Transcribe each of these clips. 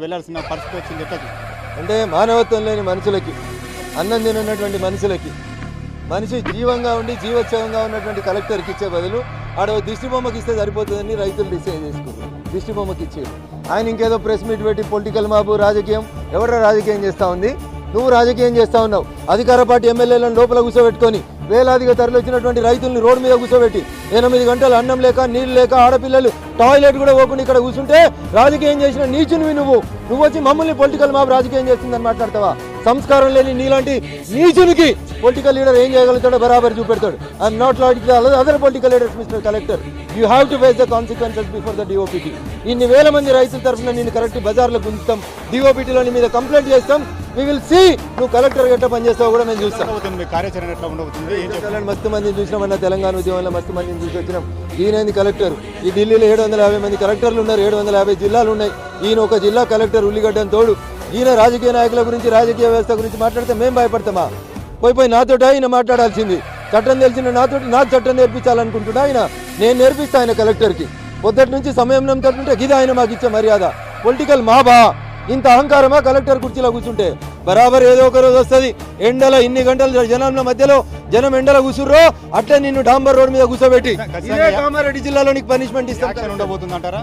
వెళ్ళాల్సిన పరిస్థితి వచ్చింది ఎట్లా? అంటే మానవత్వం లేని మనుషులకి, అన్నం తినటువంటి మనుషులకి, మనిషి జీవంగా ఉండి జీవోత్సవంగా ఉన్నటువంటి కలెక్టర్కి ఇచ్చే బదులు ఆడ దిష్టి బొమ్మకి ఇస్తే సరిపోతుందని రైతులు డిసైడ్ చేసుకున్నారు. దిష్టి బొమ్మకి ఇచ్చేది ఆయన ఇంకేదో ప్రెస్ మీట్ పెట్టి పొలిటికల్ మాబు రాజకీయం. ఎవరో రాజకీయం చేస్తూ ఉంది, నువ్వు రాజకీయం చేస్తూ ఉన్నావు. అధికార పార్టీ ఎమ్మెల్యేలను లోపల కూర్చోబెట్టుకొని వేలాదిగా తరలి వచ్చినటువంటి రైతుల్ని రోడ్డు మీద కూర్చోబెట్టి 8 గంటలు అన్నం లేక నీళ్ళు లేక ఆడపిల్లలు టాయిలెట్ కూడా పోకుండా ఇక్కడ కూర్చుంటే రాజకీయం చేసిన నీచునివి నువ్వు వచ్చి మమ్మల్ని పొలిటికల్ మాబు రాజకీయం చేస్తుందని మాట్లాడతావా? సంస్కారం లేని నీలాంటి నీచునికి పొలిటికల్ లీడర్ ఏం చేయగలుగుతాడో బరాబర్ చూపెడతాడు. I'm not like the other political leaders mister collector. You have to face the consequences before the DoPT. ఇన్ని వేల మంది రైతుల తరఫున నేను కరెక్ట్ బజార్లో గుంజుతాం, డిఓపిటీలో మీద కంప్లైంట్ చేస్తాం. వి విల్ సీ నువ్వు కలెక్టర్ ఎట్లా పనిచేస్తావు కూడా మేము చూస్తాం. కార్యాచరణ ఎట్లా ఉండబోతుంది? మస్తు మందిని చూసినామన్న తెలంగాణ ఉద్యమంలో మస్తు మందిని చూసి వచ్చినాం. ఈయనది కలెక్టర్. ఈ ఢిల్లీలో 750 మంది కలెక్టర్లు ఉన్నారు, 750 జిల్లాలు ఉన్నాయి. ఈయన ఒక జిల్లా కలెక్టర్ ఉల్లిగడ్డని తోడు. ఈయన రాజకీయ నాయకుల గురించి రాజకీయ వ్యవస్థ గురించి మాట్లాడితే మేము భయపడతామా? పోయి నాతోటి ఆయన మాట్లాడాల్సింది. చట్టం తెలిసిన నాతోటి నాకు చట్టం నేర్పించాలనుకుంటున్నా ఆయన. నేను నేర్పిస్తా ఆయన కలెక్టర్కి. పొద్దుటి నుంచి సమయం నమ్ముతుంటే గిది ఆయన మాకు ఇచ్చే మర్యాద. పొలిటికల్ మాబా ఇంత అహంకారమా కలెక్టర్ కుర్చీలో కూర్చుంటే? బరాబర్ ఏదో ఒక రోజు వస్తుంది. ఎండల ఇన్ని గంటల జనాల మధ్యలో జనం ఎండల కూర్చుర్రో అట్లా నిన్ను డాంబర్ రోడ్ మీద కూర్చోబెట్టి కామారెడ్డి జిల్లాలో నీకు పనిష్మెంట్ ఉండబోతుందంటారా?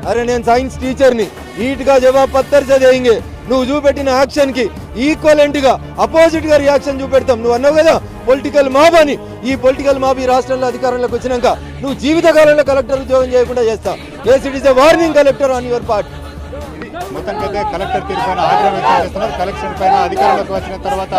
అరే నేను సైన్స్ టీచర్ని, ఈట్గా జవాబు పత్తర్ చదివేంగే. నువ్వు చూపెట్టిన యాక్షన్ కి ఈక్వలెంట్ గా అపోజిట్ గా రియాక్షన్ చూపెడతాం. నువ్వు అన్నావు కదా పొలిటికల్ మాబ్ అని. ఈ పొలిటికల్ మాబ్ ఈ రాష్ట్రంలో అధికారంలోకి వచ్చినాక నువ్వు జీవితకాలంలో కలెక్టర్ ఉద్యోగం చేయకుండా చేస్తా. Yes, it is a warning collector on your part. మొత్తానికైతే కలెక్టర్ తీరు పైన ఆగ్రహం వ్యక్తం చేస్తున్నారు. కలెక్షన్ పైన అధికారంలోకి వచ్చిన తర్వాత